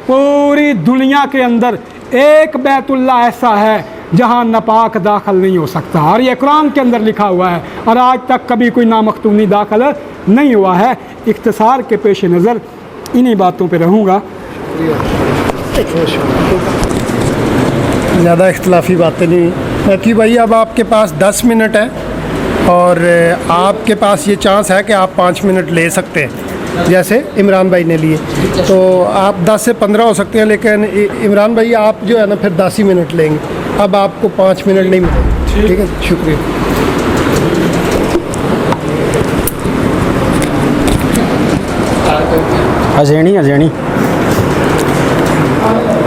पूरी दुनिया के अंदर एक बैतुल्ला ऐसा है जहाँ नापाक दाखिल नहीं हो सकता, और ये कुरान के अंदर लिखा हुआ है, और आज तक कभी कोई नामख्तूनी दाखिल नहीं हुआ है। इख्तिसार के पेश नज़र इन्हीं बातों पे रहूँगा। ज़्यादा इख्तलाफी बातें नहीं कि भाई अब आपके पास 10 मिनट है और आपके पास ये चांस है कि आप 5 मिनट ले सकते हैं, जैसे इमरान भाई ने लिए, तो आप 10 से 15 हो सकते हैं, लेकिन इमरान भाई आप जो है ना फिर 10 ही मिनट लेंगे, अब आपको 5 मिनट नहीं मिलेंगे। ठीक है, शुक्रिया। अजैनी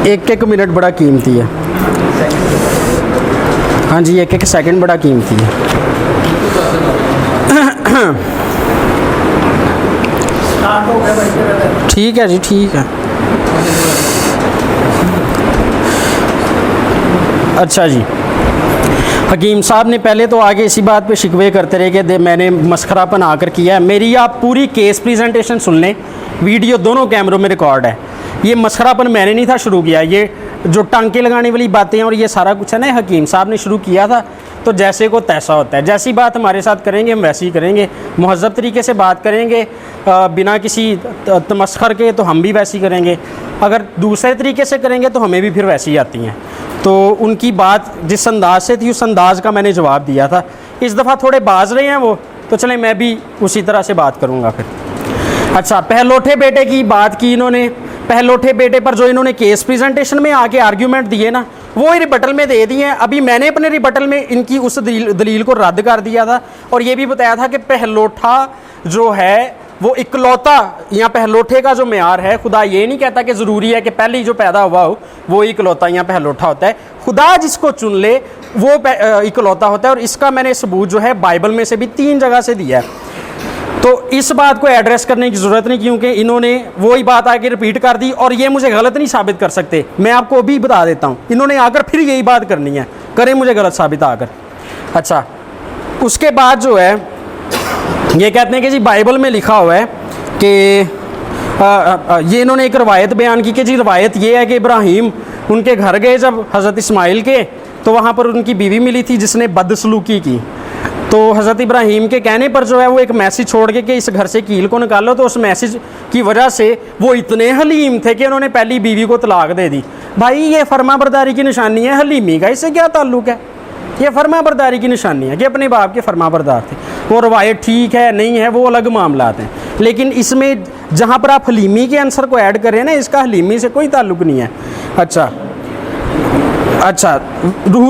एक मिनट बड़ा कीमती है। हाँ जी, एक सेकंड बड़ा कीमती है। ठीक है जी, ठीक है। अच्छा जी, हकीम साहब ने पहले तो आगे इसी बात पे शिकवे करते रहे कि मैंने मस्खरापन आकर किया है। मेरी आप पूरी केस प्रेजेंटेशन सुन लें, वीडियो दोनों कैमरों में रिकॉर्ड है। ये मस्खरापन मैंने नहीं था शुरू किया, ये जो टांके लगाने वाली बातें हैं और ये सारा कुछ है ना, हकीम साहब ने शुरू किया था। तो जैसे को तैसा होता है, जैसी बात हमारे साथ करेंगे हम वैसी ही करेंगे, मुहज़्ज़ब तरीके से बात करेंगे, बिना किसी तमस्खर के, तो हम भी वैसी करेंगे। अगर दूसरे तरीके से करेंगे तो हमें भी फिर वैसी ही आती हैं। तो उनकी बात जिस अंदाज से थी उस अंदाज़ का मैंने जवाब दिया था। इस दफ़ा थोड़े बाज रहे हैं वो, तो चलें मैं भी उसी तरह से बात करूँगा फिर। अच्छा, पहलोठे बेटे की बात की इन्होंने। पहलोठे बेटे पर जो इन्होंने केस प्रेजेंटेशन में आके आर्ग्यूमेंट दिए ना, वो ही रिबटल में दे दिए हैं। अभी मैंने अपने रिबटल में इनकी उस दलील को रद्द कर दिया था और ये भी बताया था कि पहलोठा जो है वो इकलौता, यहाँ पहलोठे का जो मेयार है, खुदा ये नहीं कहता कि ज़रूरी है कि पहले ही जो पैदा हुआ हो वो इकलौता यहाँ पहलोठा होता है। खुदा जिसको चुन ले वो इकलौता होता है। और इसका मैंने सबूत जो है बाइबल में से भी 3 जगह से दिया है। तो इस बात को एड्रेस करने की ज़रूरत नहीं, क्योंकि इन्होंने वही बात आके रिपीट कर दी और ये मुझे गलत नहीं साबित कर सकते। मैं आपको अभी बता देता हूँ, इन्होंने आकर फिर यही बात करनी है, करें मुझे गलत साबित आकर। अच्छा, उसके बाद जो है ये कहते हैं कि जी बाइबल में लिखा हुआ है कि ये इन्होंने एक रवायत बयान की कि जी रवायत ये है कि इब्राहीम उनके घर गए जब हज़रत इस्माइल के, तो वहाँ पर उनकी बीवी मिली थी जिसने बदसलूकी की। तो हज़रत इब्राहीम के कहने पर जो है वो एक मैसेज छोड़ के कि इस घर से कील को निकालो, तो उस मैसेज की वजह से वो इतने हलीम थे कि उन्होंने पहली बीवी को तलाक दे दी। भाई ये फर्माबरदारी की निशानी है, हलीमी का इससे क्या ताल्लुक़ है? ये फर्माबरदारी की निशानी है कि अपने बाप के फर्माबरदार थे। वो रवायत ठीक है नहीं है वो अलग मामला हैं, लेकिन इसमें जहाँ पर आप हलीमी के आंसर को ऐड करें ना, इसका हलीमी से कोई ताल्लुक़ नहीं है। अच्छा,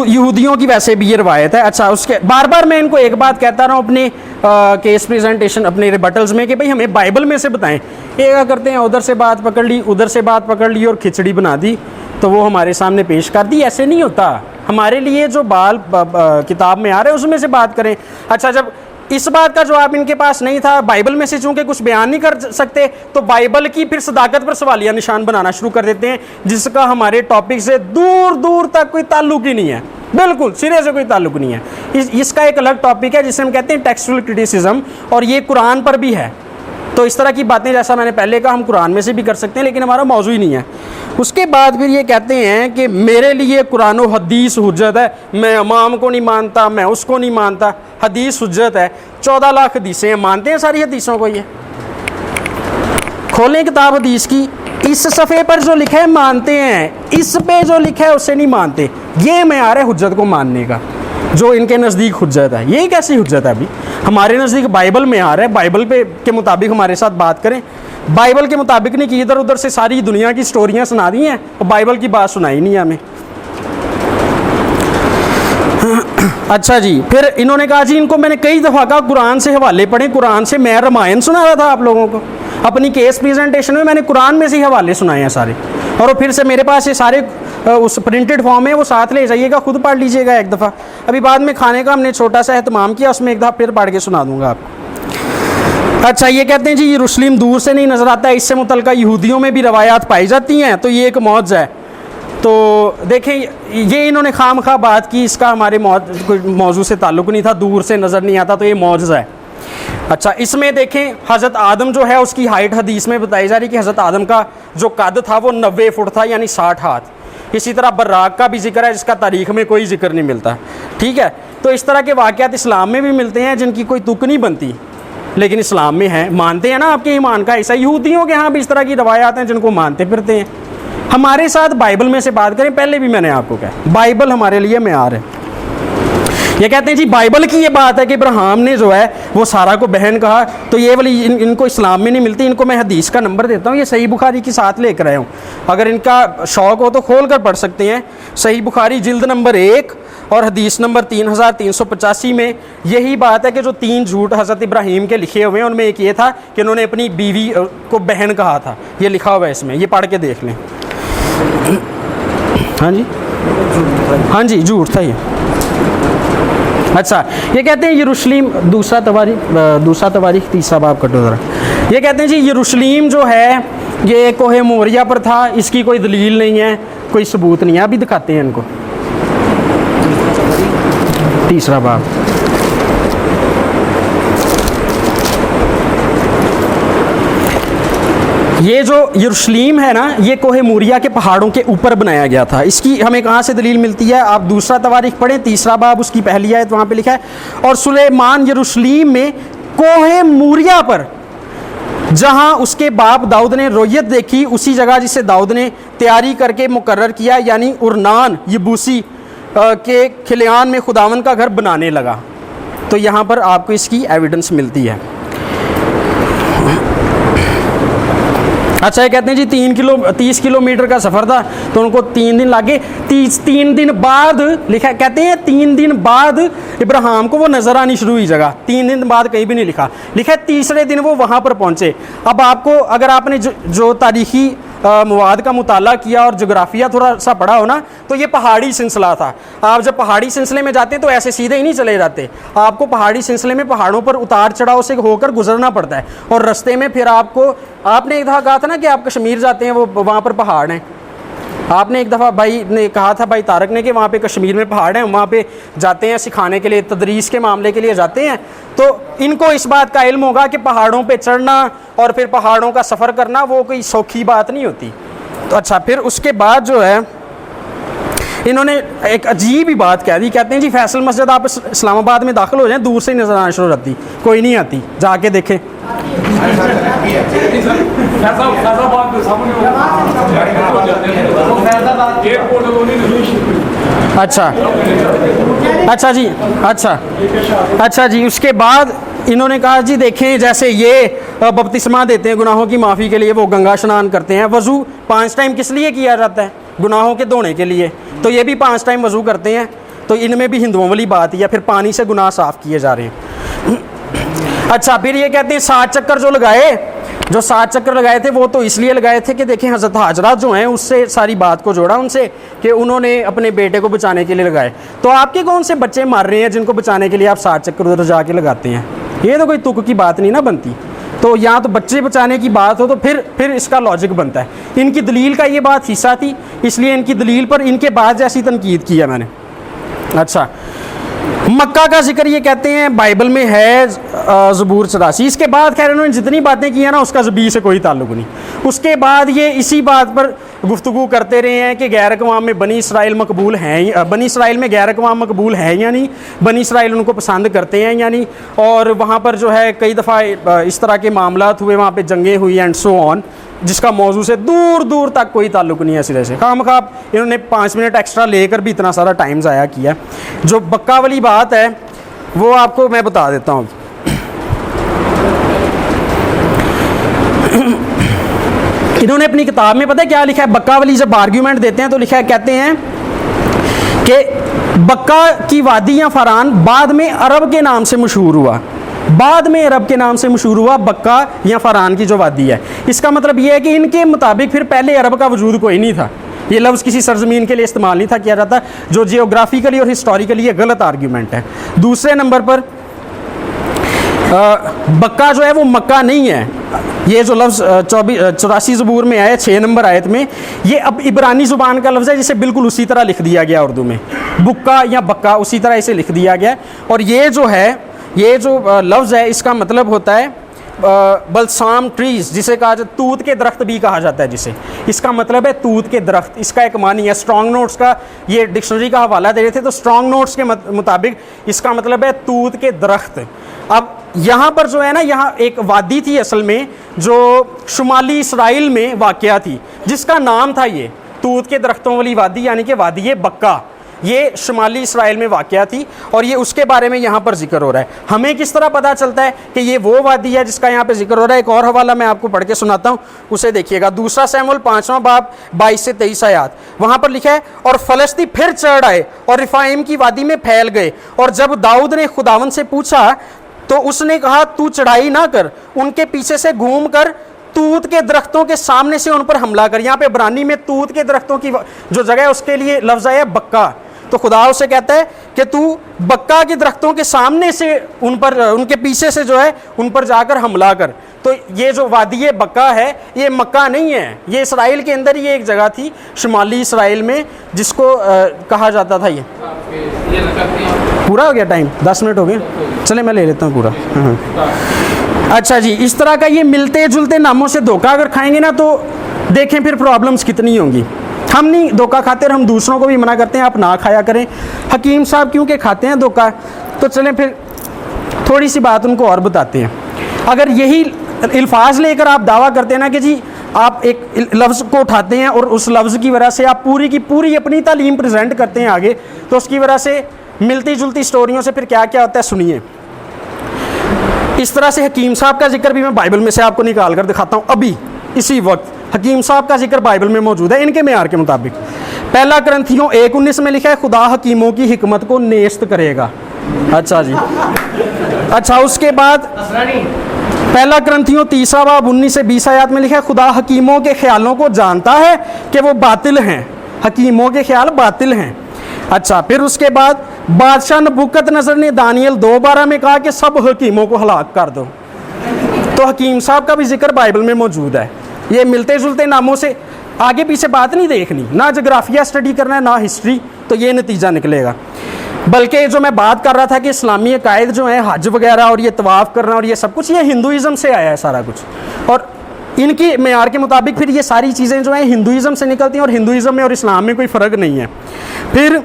यहूदियों की वैसे भी ये रवायत है। अच्छा, उसके बार बार मैं इनको एक बात कहता रहा हूँ अपने केस प्रेजेंटेशन, अपने रिबटल्स में, कि भाई हमें बाइबल में से बताएं। ये क्या करते हैं, उधर से बात पकड़ ली, उधर से बात पकड़ ली और खिचड़ी बना दी, तो वो हमारे सामने पेश कर दी। ऐसे नहीं होता। हमारे लिए जो किताब में आ रहे हैं उसमें से बात करें। अच्छा, जब इस बात का जवाब इनके पास नहीं था, बाइबल में से चूंकि कुछ बयान नहीं कर सकते, तो बाइबल की फिर सदाकत पर सवालिया निशान बनाना शुरू कर देते हैं, जिसका हमारे टॉपिक से दूर दूर तक कोई ताल्लुक ही नहीं है, बिल्कुल सिरे से कोई ताल्लुक नहीं है। इसका एक अलग टॉपिक है जिसे हम कहते हैं टेक्सचुअल क्रिटिसिज्म, और ये कुरान पर भी है। तो इस तरह की बातें, जैसा मैंने पहले कहा, हम कुरान में से भी कर सकते हैं, लेकिन हमारा मौजू ही नहीं है। उसके बाद फिर ये कहते हैं कि मेरे लिए कुरान व हदीस हुज्जत है, मैं इमाम को नहीं मानता, मैं उसको नहीं मानता, हदीस हुज्जत है। 14 लाख हदीसें हैं, मानते हैं सारी हदीसों को? ये खोलें किताब हदीस की, इस सफ़े पर जो लिखा है मानते हैं, इस पे जो लिखा है उसे नहीं मानते। ये मेयार है हुज्जत को मानने का, जो इनके नज़दीक हुज्जत है। ये कैसी हुज्जत है? अभी हमारे नज़दीक बाइबल में आ रहा है, बाइबल पे के मुताबिक हमारे साथ बात करें। बाइबल के मुताबिक नहीं कि इधर उधर से सारी दुनिया की स्टोरियाँ सुना दी हैं और बाइबल की बात सुनाई नहीं है हमें। अच्छा जी, फिर इन्होंने कहा जी इनको मैंने कई दफ़ा कहा कुरान से हवाले पढ़ें, कुरान से। मैं रामायण सुना रहा था आप लोगों को अपनी केस प्रेजेंटेशन में, मैंने कुरान में से हवाले सुनाए हैं सारे, और फिर से मेरे पास ये सारे उस प्रिंटेड फॉर्म है, वो साथ ले जाइएगा, खुद पढ़ लीजिएगा एक दफ़ा। अभी बाद में खाने का हमने छोटा सा एहतमाम किया, उसमें एक दफ़ा फिर पढ़ के सुना दूंगा आपको। अच्छा, ये कहते हैं जी यरूशलेम दूर से नहीं नज़र आता है, इससे मुतल्लिक़ यहूदियों में भी रवायात पाई जाती हैं, तो ये एक मौज है। तो देखें, ये इन्होंने खाम खा बात की, इसका हमारे कोई मौजू से ताल्लुक़ नहीं था, दूर से नज़र नहीं आता तो ये मौजज़ा है। अच्छा, इसमें देखें हज़रत आदम जो है उसकी हाइट हदीस में बताई जा रही कि हज़रत आदम का जो कद था वो 90 फुट था, यानी 60 हाथ। इसी तरह बर्राक का भी जिक्र है जिसका तारीख़ में कोई जिक्र नहीं मिलता। ठीक है, तो इस तरह के वाक़यात इस्लाम में भी मिलते हैं जिनकी कोई तुक नहीं बनती, लेकिन इस्लाम में है। मानते हैं ना आपके ईमान का हिस्सा। यहूदियों के यहाँ भी इस तरह की रवायात हैं जिनको मानते फिरते हैं। हमारे साथ बाइबल में से बात करें, पहले भी मैंने आपको कहा बाइबल हमारे लिए मेयार है। ये कहते हैं जी बाइबल की ये बात है कि इब्राहिम ने जो है वो सारा को बहन कहा, तो ये वाली इनको इस्लाम में नहीं मिलती। इनको मैं हदीस का नंबर देता हूँ, ये सही बुखारी के साथ लेकर आया हूँ, अगर इनका शौक़ हो तो खोल कर पढ़ सकते हैं। सही बुखारी जिल्द नंबर 1 और हदीस नंबर 3385 में यही बात है कि जो 3 झूठ हज़रत इब्राहीम के लिखे हुए हैं उनमें एक ये था कि उन्होंने अपनी बीवी को बहन कहा था। ये लिखा हुआ है इसमें, ये पढ़ के देख लें। हाँ जी, हाँ जी, झूठ था ये। अच्छा, ये कहते हैं यरूशलेम, दूसरा तवारीख तीसरा बाब कटो ज़रा। ये कहते हैं जी यरूशलेम जो है ये कोहे मोरिया पर था, इसकी कोई दलील नहीं है, कोई सबूत नहीं है। अभी दिखाते हैं इनको, तीसरा बाब। ये जो यरूशलेम है ना, ये कोहे मूरिया के पहाड़ों के ऊपर बनाया गया था। इसकी हमें कहाँ से दलील मिलती है? आप दूसरा तवारीख पढ़ें, तीसरा बाब, उसकी पहली आयत वहाँ पे लिखा है, और सुलेमान यरूशलेम में कोहे मूरिया पर जहाँ उसके बाप दाऊद ने रोयत देखी, उसी जगह जिसे दाऊद ने तैयारी करके मुकर्रर किया, यानी उरनान यबूसी के खिलियान में खुदावन का घर बनाने लगा। तो यहाँ पर आपको इसकी एविडेंस मिलती है। अच्छा, ये कहते हैं जी 30 किलोमीटर का सफ़र था तो उनको 3 दिन लगे। 3 दिन बाद लिखा, कहते हैं 3 दिन बाद इब्राहिम को वो नज़र आनी शुरू हुई जगह। 3 दिन बाद कहीं भी नहीं लिखा, लिखा है तीसरे दिन वो वहाँ पर पहुँचे। अब आपको अगर आपने जो तारीख़ी मवाद का मुताला किया और जोग्राफिया थोड़ा सा पढ़ा हो ना, तो ये पहाड़ी सिलसिला था। आप जब पहाड़ी सिलसिले में जाते हैं तो ऐसे सीधे ही नहीं चले जाते, आपको पहाड़ी सिलसिले में पहाड़ों पर उतार चढ़ाव से होकर गुजरना पड़ता है। और रास्ते में फिर आपने एक दफ़ा कहा था ना कि आप कश्मीर जाते हैं, वो वहाँ पर पहाड़ हैं। आपने एक दफ़ा भाई ने कहा था, भाई तारक ने, कि वहाँ पे कश्मीर में पहाड़ हैं, वहाँ पे जाते हैं सिखाने के लिए, तदरीस के मामले के लिए जाते हैं। तो इनको इस बात का इल्म होगा कि पहाड़ों पे चढ़ना और फिर पहाड़ों का सफ़र करना वो कोई सौखी बात नहीं होती। तो अच्छा, फिर उसके बाद जो है इन्होंने एक अजीब ही बात कह दी। कहते हैं जी फैसल मस्जिद आप इस्लामाबाद में दाखिल हो जाएं, दूर से ही नज़र आना शुरू रहती, कोई नहीं आती, जाके देखें। अच्छा जी, अच्छा जी। उसके बाद इन्होंने कहा जी देखें, जैसे ये बपतिस्मा देते हैं गुनाहों की माफ़ी के लिए, वो गंगा स्नान करते हैं। वज़ू 5 टाइम किस लिए किया जाता है? गुनाहों के धोने के लिए। तो ये भी 5 टाइम वज़ू करते हैं। तो इनमें भी हिंदुओं वाली बात है, फिर पानी से गुनाह साफ़ किए जा रहे हैं। अच्छा, फिर ये कहते हैं 7 चक्कर जो 7 चक्कर लगाए थे वो तो इसलिए लगाए थे कि देखें हज़रत हाजरा जो हैं उससे सारी बात को जोड़ा उनसे कि उन्होंने अपने बेटे को बचाने के लिए लगाए। तो आपके कौन से बच्चे मर रहे हैं जिनको बचाने के लिए आप 7 चक्कर उधर जाके लगाते हैं? ये तो कोई तुक की बात नहीं ना बनती। तो यहाँ तो बच्चे बचाने की बात हो तो फिर इसका लॉजिक बनता है। इनकी दलील का ये बात हिस्सा थी, इसलिए इनकी दलील पर इनके बाद जैसी तनकीद की है मैंने। अच्छा, मक्का का जिक्र ये कहते हैं बाइबल में है, ज़बूर 84। इसके बाद खैर इन्होंने जितनी बातें की हैं ना उसका ज़बी से कोई ताल्लुक नहीं। उसके बाद ये इसी बात पर गुफ्तगू करते रहे हैं कि गैर अक़वाम में बनी इसराइल मकबूल हैं, बनी इसराइल में गैर अक़वाम मकबूल हैं या नहीं, बनी इसराइल उनको पसंद करते हैं या नहीं। और वहाँ पर जो है कई दफ़ा इस तरह के मामलात हुए, वहाँ पर जंगें हुई एंड सो ऑन, जिसका मौजू से दूर दूर तक कोई ताल्लुक नहीं है सिरे से। खामखा इन्होंने 5 मिनट एक्स्ट्रा लेकर भी इतना सारा टाइम ज़ाया किया। जो बक्का वाली बात है वो आपको मैं बता देता हूँ। इन्होंने अपनी किताब में पता है क्या लिखा है? बक्का वाली जब आर्ग्यूमेंट देते हैं तो लिखा है, कहते हैं कि बक्का की वादी या फरान बाद में अरब के नाम से मशहूर हुआ, बाद में अरब के नाम से मशहूर हुआ बक्का या फरान की जो वादी है। इसका मतलब ये है कि इनके मुताबिक फिर पहले अरब का वजूद कोई नहीं था। ये लफ्ज़ किसी सरजमीन के लिए इस्तेमाल नहीं था किया जाता, जो जियोग्राफिकली और हिस्टोरिकली ये गलत आर्ग्यूमेंट है। दूसरे नंबर पर बक्का जो है वो मक्का नहीं है। ये जो लफ्ज़ 84 ज़बूर में आया 6 नंबर आयत में, ये अब इब्रानी ज़ुबान का लफ्ज़ है जिसे बिल्कुल उसी तरह लिख दिया गया उर्दू में, बुक्का या बक्का उसी तरह इसे लिख दिया गया। और ये जो है ये जो लफ्ज़ है इसका मतलब होता है बलसाम ट्रीज, जिसे कहा जाता है तूत के दरख्त भी कहा जाता है जिसे। इसका मतलब है तूत के दरख्त, इसका एक मानी है। स्ट्रॉन्ग नोट्स का ये डिक्शनरी का हवाला दे रहे थे, तो स्ट्रॉन्ग नोट्स के मुताबिक इसका मतलब है तूत के दरख्त। अब यहाँ पर जो है ना, यहाँ एक वादी थी असल में जो शुमाली इसराइल में वाक़या थी, जिसका नाम था ये तूत के दरख्तों वाली वादी, यानी कि वादी बक्का। ये शुमाली इसराइल में वाक़या थी और ये उसके बारे में यहाँ पर जिक्र हो रहा है। हमें किस तरह पता चलता है कि ये वो वादी है जिसका यहाँ पे जिक्र हो रहा है? एक और हवाला मैं आपको पढ़ के सुनाता हूँ, उसे देखिएगा। दूसरा सैमुअल 5वां बाब 22 से 23 आयत, वहाँ पर लिखा है, और फलस्ती फिर चढ़ आए और रिफाइम की वादी में फैल गए, और जब दाऊद ने खुदावन से पूछा तो उसने कहा, तू चढ़ाई ना कर, उनके पीछे से घूम कर तूत के दरख्तों के सामने से उन पर हमला कर। यहाँ पे इब्रानी में तूत के दरख्तों की जो जगह है उसके लिए लफ्ज़ है बक्का। तो खुदा उसे कहता है कि तू बक्का के दरख्तों के सामने से उन पर, उनके पीछे से जो है उन पर जाकर हमला कर। तो ये जो वादी बक्का है ये मक्का नहीं है, ये इसराइल के अंदर ही एक जगह थी शुमाली इसराइल में जिसको कहा जाता था। ये पूरा हो गया टाइम, 10 मिनट हो गए, चले मैं ले लेता हूँ पूरा। अच्छा जी, इस तरह का ये मिलते जुलते नामों से धोखा अगर खाएंगे ना तो देखें फिर प्रॉब्लम्स कितनी होंगी। हम नहीं धोखा खाते और हम दूसरों को भी मना करते हैं आप ना खाया करें। हकीम साहब क्योंकि खाते हैं धोखा, तो चलें फिर थोड़ी सी बात उनको और बताते हैं। अगर यही अल्फाज लेकर आप दावा करते हैं ना कि जी आप एक लफ्ज़ को उठाते हैं और उस लफ्ज़ की वजह से आप पूरी की पूरी अपनी तालीम प्रेजेंट करते हैं आगे, तो उसकी वजह से मिलती जुलती स्टोरियों से फिर क्या क्या होता है सुनिए। इस तरह से हकीम साहब का जिक्र भी मैं बाइबल में से आपको निकाल कर दिखाता हूँ। अभी इसी वक्त हकीम साहब का जिक्र बाइबल में मौजूद है इनके मेयार के मुताबिक। पहला करंथियों 1:19 में लिखा है, खुदा हकीमों की हिकमत को नेस्त करेगा। अच्छा जी, अच्छा उसके बाद पहला करंथियों 3 बाब 19 से 20 आयत में लिखा है, खुदा हकीमों के ख्यालों को जानता है कि वो बातिल हैं। हकीमों के ख्याल बातिल हैं। अच्छा, फिर उसके बाद बादशाह नबूकदनेस्सर ने दानियल 2:12 में कहा कि सब हकीमों को हलाक कर दो। तो हकीम साहब का भी जिक्र बाइबल में मौजूद है। ये मिलते जुलते नामों से आगे पीछे बात नहीं देखनी, ना जोग्राफिया स्टडी करना है ना हिस्ट्री, तो ये नतीजा निकलेगा। बल्कि जो मैं बात कर रहा था कि इस्लामी अकायद जो है हज वगैरह और ये तवाफ़ करना और ये सब कुछ, ये हिंदुइज़्म से आया है सारा कुछ, और इनकी मेयार के मुताबिक फिर ये सारी चीज़ें जो हैं हिंदुइज़्म से निकलती हैं, और हिंदुइज़्म में और इस्लाम में कोई फ़र्क नहीं है। फिर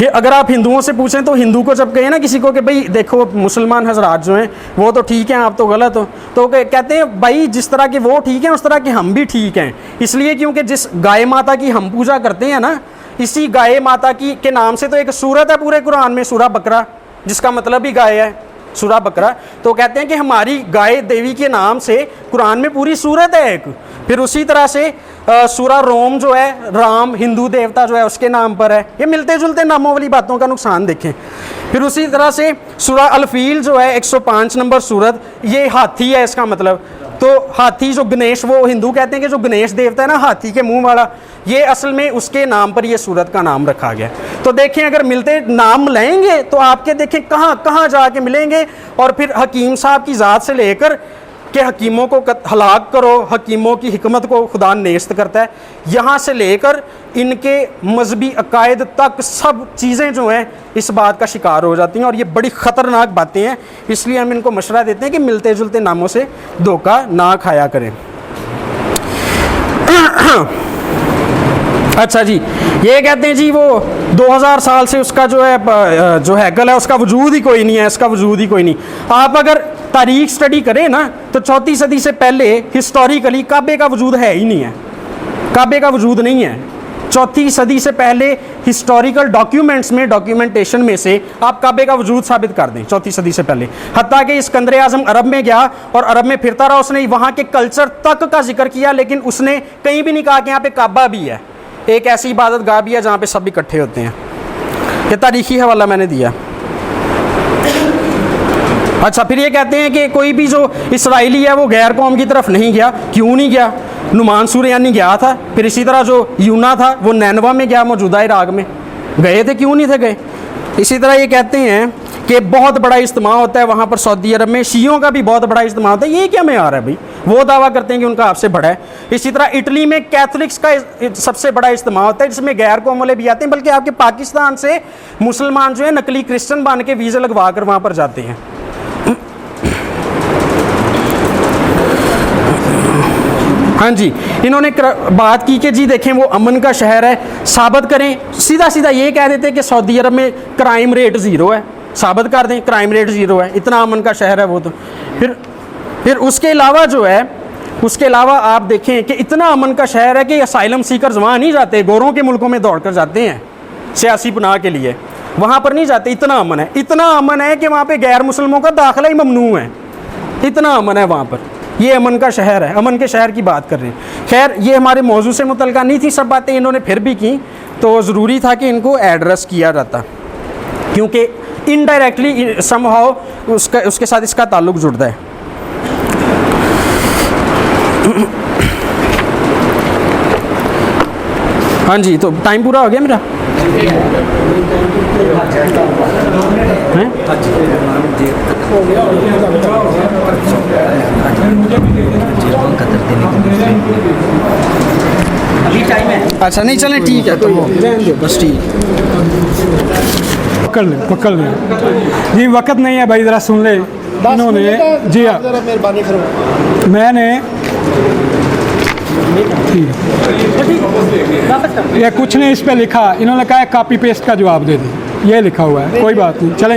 अगर आप हिंदुओं से पूछें तो हिंदू को जब कहें ना किसी को कि भाई देखो मुसलमान हजरात जो हैं वो तो ठीक हैं आप तो गलत हो, तो कहते हैं भाई जिस तरह के वो ठीक हैं उस तरह के हम भी ठीक हैं। इसलिए क्योंकि जिस गाय माता की हम पूजा करते हैं ना, इसी गाय माता की के नाम से तो एक सूरत है पूरे कुरान में, सूरा बकरा, जिसका मतलब ही गाय है, सूरा बकरा। तो कहते हैं कि हमारी गाय देवी के नाम से कुरान में पूरी सूरत है एक। फिर उसी तरह से सूरा रोम जो है, राम हिंदू देवता जो है उसके नाम पर है। ये मिलते जुलते नामों वाली बातों का नुकसान देखें। फिर उसी तरह से सूरा अलफील जो है 105 नंबर सूरत, ये हाथी है इसका मतलब। तो हाथी जो गणेश, वो हिंदू कहते हैं कि जो गणेश देवता है ना हाथी के मुंह वाला, ये असल में उसके नाम पर ये सूरत का नाम रखा गया। तो देखें अगर मिलते नाम लेंगे तो आपके देखें कहाँ कहाँ जाके मिलेंगे। और फिर हकीम साहब की ज़ात से लेकर कि हकीमों को हलाक करो, हकीमों की हिकमत को खुदा नेस्त करता है, यहाँ से लेकर इनके मजहबी अकायद तक सब चीज़ें जो हैं इस बात का शिकार हो जाती हैं, और ये बड़ी ख़तरनाक बातें हैं। इसलिए हम इनको मशवरा देते हैं कि मिलते जुलते नामों से धोखा ना खाया करें। अच्छा जी, ये कहते हैं जी वो 2000 साल से उसका जो हैकल है उसका वजूद ही कोई नहीं है, इसका वजूद ही कोई नहीं। आप अगर तारीख स्टडी करें ना तो 4वीं सदी से पहले हिस्टोरिकली काबे का वजूद है ही नहीं है, काबे का वजूद नहीं है। 4वीं सदी से पहले हिस्टोरिकल डॉक्यूमेंट्स में, डॉक्यूमेंटेशन में से आप काबे का वजूद साबित कर दें 4वीं सदी से पहले। हत्ता कि इस्कंदर आज़म अरब में गया और अरब में फिरता रहा, उसने वहाँ के कल्चर तक का जिक्र किया, लेकिन उसने कहीं भी नहीं कहा कि यहाँ पे काबा भी है, एक ऐसी इबादत गाह भी है जहाँ पे सब इकट्ठे होते हैं। ये तारीखी हवाला मैंने दिया। अच्छा, फिर ये कहते हैं कि कोई भी जो इसराइली है वो गैर कौम की तरफ नहीं गया। क्यों नहीं गया? नुमान सूरयानी गया था। फिर इसी तरह जो यूना था वो नैनवा में गया, मौजूदा इराक में गए थे, क्यों नहीं थे गए? इसी तरह ये कहते हैं कि बहुत बड़ा इज्तिमा होता है वहाँ पर सऊदी अरब में, शियों का भी बहुत बड़ा इज्तिमा होता है। ये क्या मेयार है भाई? वो दावा करते हैं कि उनका आपसे बड़ा है। इसी तरह इटली में कैथोलिक्स का सबसे बड़ा इज्तिमा होता है जिसमें गैर कौम वाले भी आते हैं, बल्कि आपके पाकिस्तान से मुसलमान जो है नकली क्रिश्चियन बन के वीज़ा लगवा कर वहाँ पर जाते हैं। हाँ जी, इन्होंने बात की कि जी देखें वो अमन का शहर है, साबित करें। सीधा सीधा ये कह देते हैं कि सऊदी अरब में क्राइम रेट ज़ीरो है, साबित कर दें क्राइम रेट ज़ीरो है, इतना अमन का शहर है वो। तो फिर उसके अलावा जो है, उसके अलावा आप देखें कि इतना अमन का शहर है कि असाइलम सीकर्स वहाँ नहीं जाते, गोरों के मुल्कों में दौड़ कर जाते हैं सियासी पनाह के लिए, वहाँ पर नहीं जाते। इतना अमन है, इतना अमन है कि वहाँ पर गैर मुसलमानों का दाखिला ही ममनू है, इतना अमन है वहाँ पर। ये अमन का शहर है, अमन के शहर की बात कर रहे हैं। खैर ये हमारे मौजू से मुतल्लिक़ नहीं थी, सब बातें इन्होंने फिर भी की, तो ज़रूरी था कि इनको एड्रेस किया जाता, क्योंकि इनडायरेक्टली समहाउ उसके साथ इसका ताल्लुक़ जुड़ता है। हाँ जी, तो टाइम पूरा हो गया मेरा। अभी टाइम है, अच्छा नहीं चलें ठीक है, तो बस ठीक। पकड़ लें जी, वक्त नहीं है भाई, ज़रा सुन ले। इन्होंने जी हाँ, मेहरबानी करो। मैंने ये कुछ नहीं इस पे लिखा, इन्होंने कहा कॉपी पेस्ट का जवाब दे दें, ये लिखा हुआ है, कोई बात नहीं चले।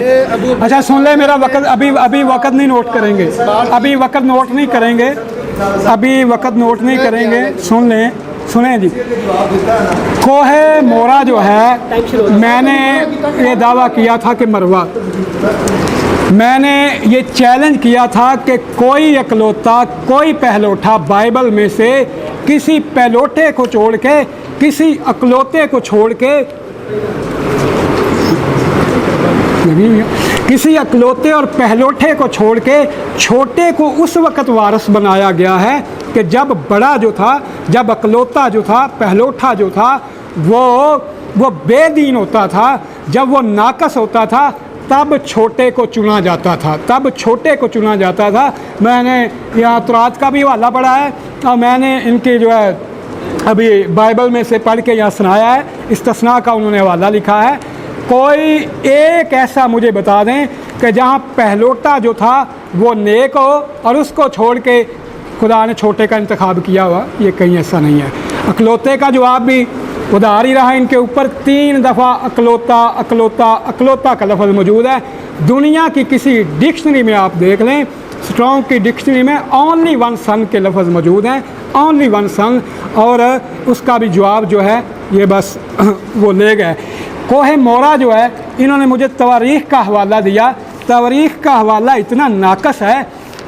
अच्छा सुन ले, मेरा वक्त अभी वक्त नहीं नोट करेंगे, अभी वक्त नोट नहीं करेंगे, अभी वक्त नोट नहीं करेंगे। सुन लें, सुने जी। कोहे मोरा जो है, मैंने ये दावा किया था कि मरवा, मैंने ये चैलेंज किया था कि कोई इकलौता, कोई पहलोठा बाइबल में से किसी पहलोटे को छोड़ के, किसी इकलौते को छोड़ के, किसी इकलौते और पहलोठे को छोड़ के छोटे को उस वक़्त वारिस बनाया गया है कि जब बड़ा जो था, जब इकलौता जो था, पहलोठा जो था, वो बेदीन होता था, जब वो नाकस होता था, तब छोटे को चुना जाता था, तब छोटे को चुना जाता था। मैंने यहाँ तुरात का भी हवाला पढ़ा है और मैंने इनके जो है अभी बाइबल में से पढ़ के यहाँ सुनाया है, इस्तिस्ना का उन्होंने हवाला लिखा है। कोई एक ऐसा मुझे बता दें कि जहाँ पहलोटा जो था वो नेक हो और उसको छोड़ के खुदा ने छोटे का इंतखाब किया हुआ, ये कहीं ऐसा नहीं है। अकलौते का जवाब भी उधार ही रहा इनके ऊपर, 3 दफ़ा अकलौता अकलौता अकलौता का लफ्ज़ मौजूद है। दुनिया की किसी डिक्शनरी में आप देख लें, स्ट्रॉन्ग की डिक्शनरी में ओनली वन सन के लफ्ज़ मौजूद हैं, ओनली वन सन, और उसका भी जवाब जो है ये बस वो ले गए। कोहे मोरा जो है, इन्होंने मुझे तवारीख़ का हवाला दिया। तवारीख़ का हवाला इतना नाकस है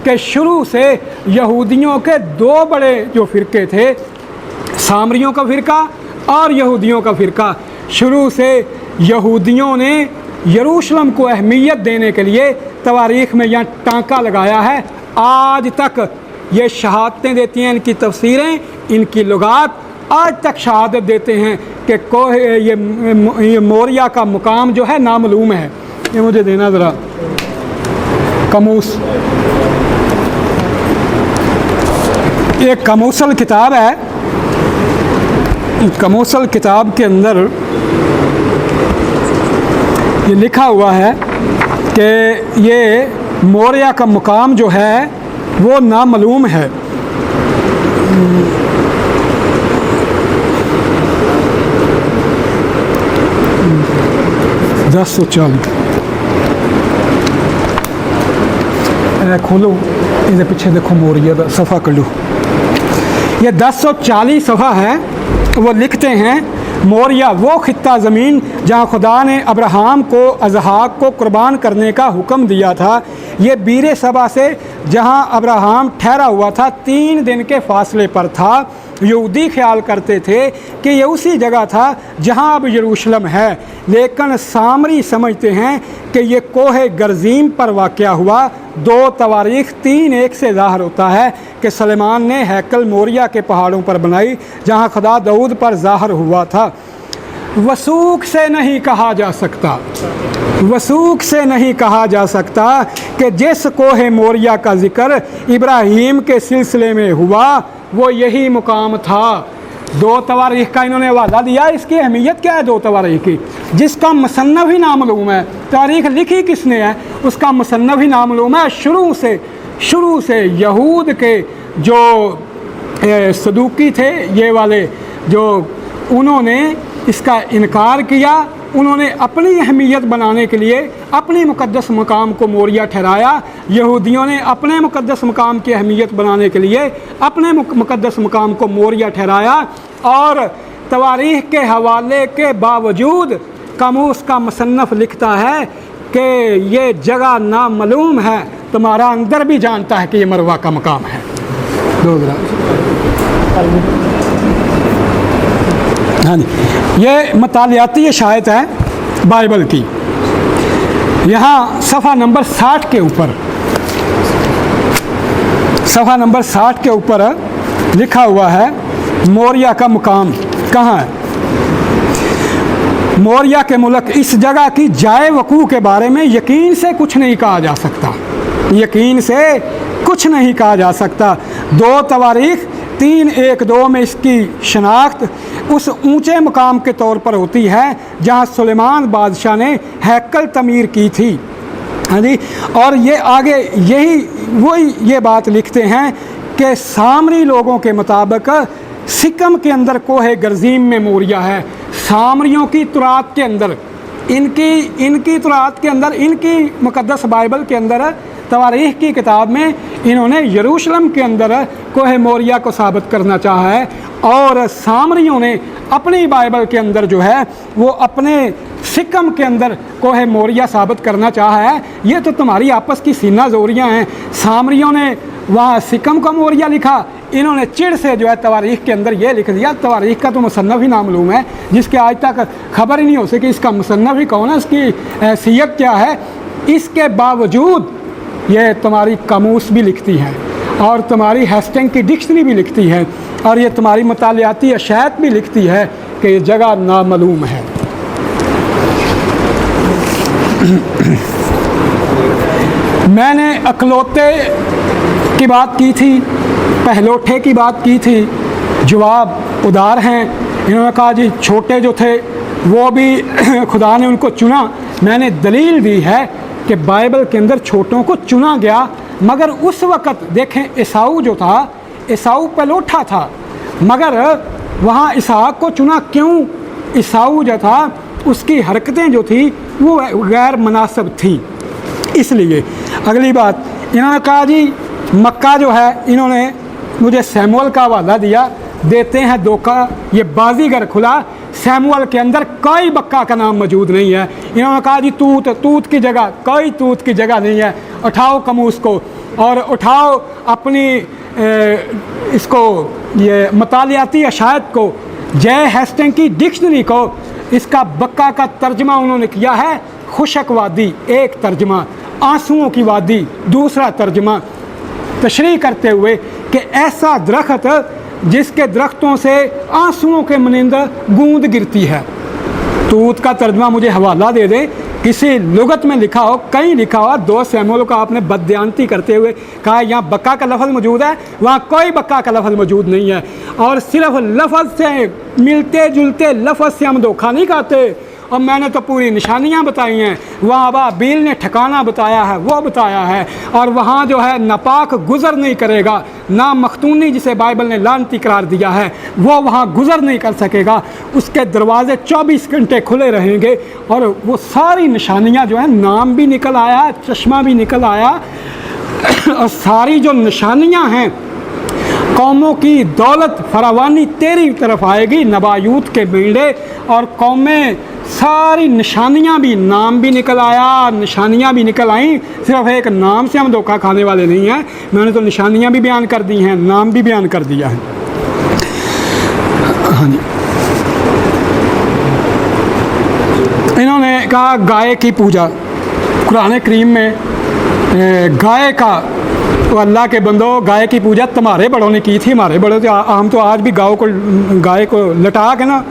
कि शुरू से यहूदियों के 2 बड़े जो फ़िरके थे, सामरियों का फ़िरका और यहूदियों का फ़िरका, शुरू से यहूदियों ने यरूशलेम को अहमियत देने के लिए तवारीख़ में यहाँ टांका लगाया है। आज तक ये शहादतें देती हैं, इनकी तफसीरें, इनकी लुगात आज तक शहादत देते हैं कि कोहे ये मोरिया का मुकाम जो है नामालूम है। ये मुझे देना ज़रा कमूस, ये कमूसल किताब है, कमूसल किताब के अंदर ये लिखा हुआ है कि ये मोरिया का मुकाम जो है वो नामालूम है। 1040 खोलो, इधर पीछे देखो मोरिया का सफ़ा कर लो, ये 1040 सफ़ा है। वो लिखते हैं मोरिया वो खित्ता ज़मीन जहाँ खुदा ने अब्राहम को अज़हाक को कुर्बान करने का हुक्म दिया था, ये बीरे सबा से जहाँ अब्राहम ठहरा हुआ था 3 दिन के फासले पर था। यहूदी ख्याल करते थे कि ये उसी जगह था जहाँ अब यरूशलेम है, लेकिन सामरी समझते हैं कि ये कोहे गर्जीम पर वाक़या हुआ। 2 तवारीख़ 3:1 से ज़ाहिर होता है कि सलेमान ने हैकल मोरिया के पहाड़ों पर बनाई जहाँ खुदा दाऊद पर ज़ाहिर हुआ था। वसूख से नहीं कहा जा सकता, वसूख से नहीं कहा जा सकता कि जिस कोहे मोरिया का जिक्र इब्राहीम के सिलसिले में हुआ वो यही मुकाम था। दो तवारीख का इन्होंने हवाला दिया। इसकी अहमियत क्या है दो तवारीख की? जिसका मुसन्नफ़ ही नामालूम है, तारीख लिखी किसने है उसका मुसन्नफ़ ही नामालूम है। शुरू से यहूद के जो सदूकी थे, ये वाले जो उन्होंने इसका इनकार किया, उन्होंने अपनी अहमियत बनाने के लिए अपनी मुक़द्दस मकाम को मोरिया ठहराया। यहूदियों ने अपने मुक़द्दस मकाम की अहमियत बनाने के लिए अपने मुक़द्दस मकाम को मोरिया ठहराया। और तवारीख के हवाले के बावजूद कामूस का मुसन्नफ़ लिखता है कि ये जगह नामालूम है, तुम्हारा अंदर भी जानता है कि ये मरवा का मकाम है। हाँ जी, ये मतालियाती शायद है बाइबल की। यहाँ सफ़ा नंबर 60 के ऊपर, सफ़ा नंबर 60 के ऊपर लिखा हुआ है मोरिया का मुकाम कहाँ है। मोरिया के मुल्क इस जगह की जाए वकू के बारे में यकीन से कुछ नहीं कहा जा सकता, यकीन से कुछ नहीं कहा जा सकता। दो तवारीख 3:1-2 में इसकी शनाख्त उस ऊंचे मुकाम के तौर पर होती है जहां सुलेमान बादशाह ने हैकल तमीर की थी। हाँ जी, और ये आगे वही ये बात लिखते हैं कि सामरी लोगों के मुताबिक सिकम के अंदर कोहे गर्जीम में मोरिया है। सामरियों की तुरात के अंदर, इनकी तुरात के अंदर, इनकी मुक़द्दस बाइबल के अंदर, तवारीख की किताब में इन्होंने यरूशलेम के अंदर कोहे मोरिया को साबित करना चाहा है। और सामरियों ने अपनी बाइबल के अंदर जो है वो अपने सिकम के अंदर कोहे मोरिया साबित करना चाहा है। ये तो तुम्हारी आपस की सीना जोरियाँ हैं। सामरियों ने वहाँ सिकम का मोरिया लिखा, इन्होंने चिड़ से जो है तवारीख के अंदर ये लिख दिया। तवारीख का तो मुसन्नफ़ ही नामालूम है, जिसके आज तक खबर ही नहीं हो सकी इसका मुसन्नफ़ ही कौन है, इसकी हैसियत क्या है। इसके बावजूद ये तुम्हारी कामूस भी लिखती है और तुम्हारी हेस्टिंग की डिक्शनरी भी लिखती है और ये तुम्हारी मतालियाती अशायत भी लिखती है कि ये जगह नामालूम है। मैंने अकलौते की बात की थी, पहलोठे की बात की थी, जवाब उदार हैं। इन्होंने कहा जी छोटे जो थे वो भी खुदा ने उनको चुना। मैंने दलील दी है कि बाइबल के अंदर छोटों को चुना गया, मगर उस वक़्त देखें ईसाऊ जो था, ईसाऊ पहलोठा था, मगर वहाँ इसहाक को चुना क्यों? ईसाऊ जो था उसकी हरकतें जो थी वो गैर मुनासिब थी, इसलिए। अगली बात इन्होंने कहा जी मक्का जो है, इन्होंने मुझे सैमुअल का हवाला दिया, देते हैं धोखा, ये बाजीगर खुला। सैमुअल के अंदर कोई बक्का का नाम मौजूद नहीं है। इन्होंने कहा जी तूत की जगह, कोई तूत की जगह नहीं है। उठाओ कमूस को और उठाओ अपनी इसको ये मतालियाती अशायत को, जय हेस्टिंग की डिक्शनरी को, इसका बक्का का तर्जमा उन्होंने किया है खुशक वादी, एक तर्जमा, आंसुओं की वादी दूसरा तर्जमा, तशरीह करते हुए कि ऐसा दरख्त जिसके दरख्तों से आंसुओं के मनिंद गूंद गिरती है। तूत का तर्जमा मुझे हवाला दे दे, किसी लुगत में लिखा हो, कहीं लिखा हो। 2 सैमुअल का आपने बदयांती करते हुए कहा यहाँ बक्का का लफ्ज़ मौजूद है, वहाँ कोई बक्का का लफ्ज़ मौजूद नहीं है। और सिर्फ लफ्ज़ से मिलते जुलते लफ्ज़ से हम धोखा नहीं खाते। और मैंने तो पूरी निशानियाँ बताई हैं, वहाँ बाबील ने ठिकाना बताया है, वो बताया है। और वहाँ जो है नापाक गुज़र नहीं करेगा, ना मखतूनी जिसे बाइबल ने लानती करार दिया है वो वहाँ गुज़र नहीं कर सकेगा। उसके दरवाज़े 24 घंटे खुले रहेंगे। और वो सारी निशानियाँ जो है, नाम भी निकल आया, चश्मा भी निकल आया, और सारी जो निशानियाँ हैं, कौमों की दौलत फरावानी तेरी तरफ आएगी, नबायूत के बेड़े और कौमें, सारी निशानियाँ भी, नाम भी निकल आया, निशानियाँ भी निकल आईं। सिर्फ एक नाम से हम धोखा खाने वाले नहीं हैं, मैंने तो निशानियाँ भी बयान कर दी हैं, नाम भी बयान कर दिया है। हाँ जी, इन्होंने कहा गाय की पूजा, कुरान करीम में गाय का, तो अल्लाह के बंदो गाय की पूजा तुम्हारे बड़ों ने की थी, हमारे बड़ों तो हम तो आज भी गाय को लटा के ना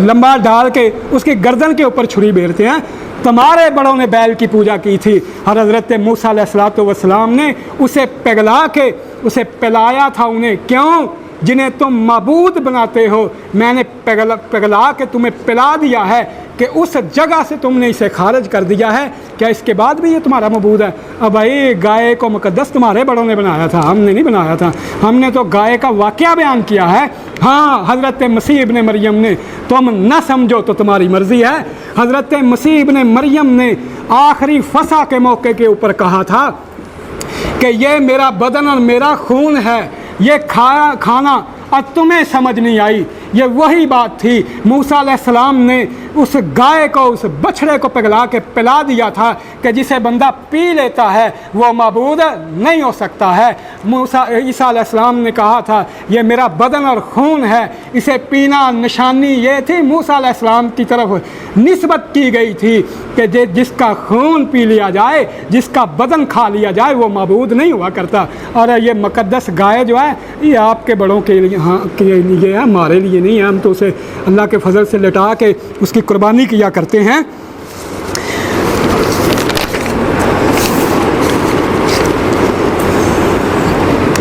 लंबा डाल के उसकी गर्दन के ऊपर छुरी बेरते हैं। तुम्हारे बड़ों ने बैल की पूजा की थी और हज़रत मूसा अलैहिस्सलाम ने उसे पिघला के उसे पिलाया था उन्हें। क्यों? जिन्हें तुम माबूद बनाते हो, मैंने पिघला के तुम्हें पिला दिया है कि उस जगह से तुमने इसे खारिज कर दिया है। क्या इसके बाद भी ये तुम्हारा मबूद है? अब भाई गाय को मुकद्दस तुम्हारे बड़ों ने बनाया था, हमने नहीं बनाया था। हमने तो गाय का वाक़या बयान किया है। हाँ, हज़रत मसीह इब्ने मरियम ने, तुम न समझो तो तुम्हारी मर्ज़ी है, हज़रत मसीह इब्ने मरियम ने आखिरी फसा के मौके के ऊपर कहा था कि ये मेरा बदन और मेरा खून है, ये खाना और तुम्हें समझ नहीं आई। ये वही बात थी, मूसा अलैहिस्सलाम ने उस गाय को, उस बछड़े को पिघला के पिला दिया था कि जिसे बंदा पी लेता है वो माबूद नहीं हो सकता है। ईसा अलैहिस्सलाम ने कहा था ये मेरा बदन और खून है, इसे पीना निशानी ये थी मूसा अलैहिस्सलाम की तरफ निस्बत की गई थी कि जिसका खून पी लिया जाए, जिसका बदन खा लिया जाए वो माबूद नहीं हुआ करता। और ये मुकद्दस गाय जो है ये आपके बड़ों के लिए, हाँ के लिए है, हमारे लिए नहीं है। हम तो उसे अल्लाह के फजल से लटा के उसकी कुर्बानी किया करते हैं।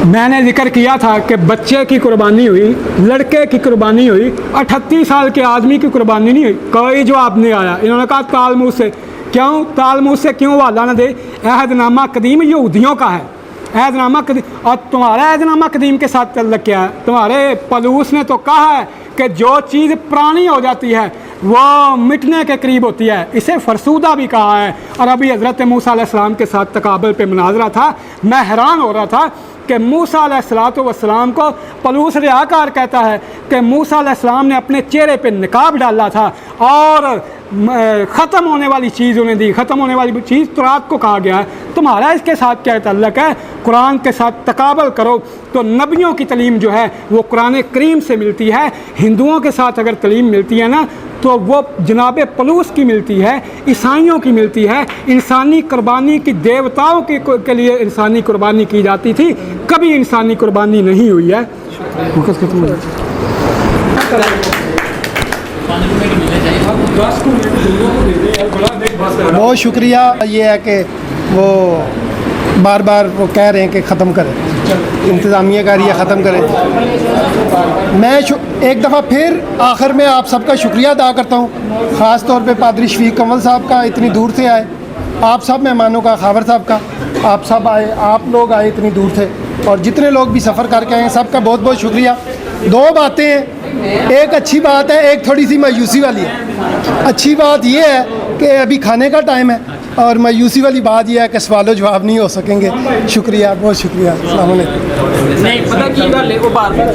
मैंने जिक्र किया था कि बच्चे की कुर्बानी हुई, लड़के की कुर्बानी हुई, 38 साल के आदमी की कुर्बानी नहीं हुई। कोई जवाब नहीं आया। इन्होंने कहा तालमूद से। क्यों तालमूद से क्यों हवाला न दे? अहदनामा कदीम यहूदियों का है, अहदनामा कदीम। और तुम्हारा अहदनामा कदीम के साथ तल्लुक़ क्या है? तुम्हारे पलूस ने तो कहा है कि जो चीज़ पुरानी हो जाती है वो मिटने के करीब होती है, इसे फरसूदा भी कहा है। और अभी हज़रत मूसा अलैहिस्सलाम के साथ तकाबल पे मुनाज़रा था, मैं हैरान हो रहा था कि मूसा अलैहिस्सलाम को पलूस रियाकार कहता है कि मूसा अलैहिस्सलाम ने अपने चेहरे पे निकाब डाला था और ख़त्म होने वाली चीज़ उन्हें दी। ख़त्म होने वाली चीज़ तुरात को कहा गया है। तुम्हारा इसके साथ क्या तल्लुक़ है? कुरान के साथ तकाबल करो तो नबियों की तलीम जो है वो कुरान करीम से मिलती है। हिंदुओं के साथ अगर तलीम मिलती है ना तो वो जनाब पलूस की मिलती है, ईसाइयों की मिलती है। इंसानी कुर्बानी की देवताओं के लिए इंसानी कुर्बानी की जाती थी, कभी इंसानी कुर्बानी नहीं हुई है। बहुत शुक्रिया। ये है कि वो बार बार वो कह रहे हैं कि ख़त्म करें, इंतज़ामिया का ये ख़त्म करें। मैं एक दफ़ा फिर आखिर में आप सबका शुक्रिया अदा करता हूँ, ख़ास तौर पे पादरी शफीक कंवल साहब का, इतनी दूर से आए, आप सब मेहमानों का, खावर साहब का, आप सब आए, आप लोग आए इतनी दूर से, और जितने लोग भी सफ़र करके आए हैं सबका बहुत बहुत शुक्रिया। दो बातें हैं, एक अच्छी बात है, एक थोड़ी सी मायूसी वाली है। अच्छी बात ये है कि अभी खाने का टाइम है, और मायूसी वाली बात यह है कि सवाल जवाब नहीं हो सकेंगे। शुक्रिया, बहुत शुक्रिया। अस्सलाम वालेकुम। नहीं पता की गल है, वो बार-बार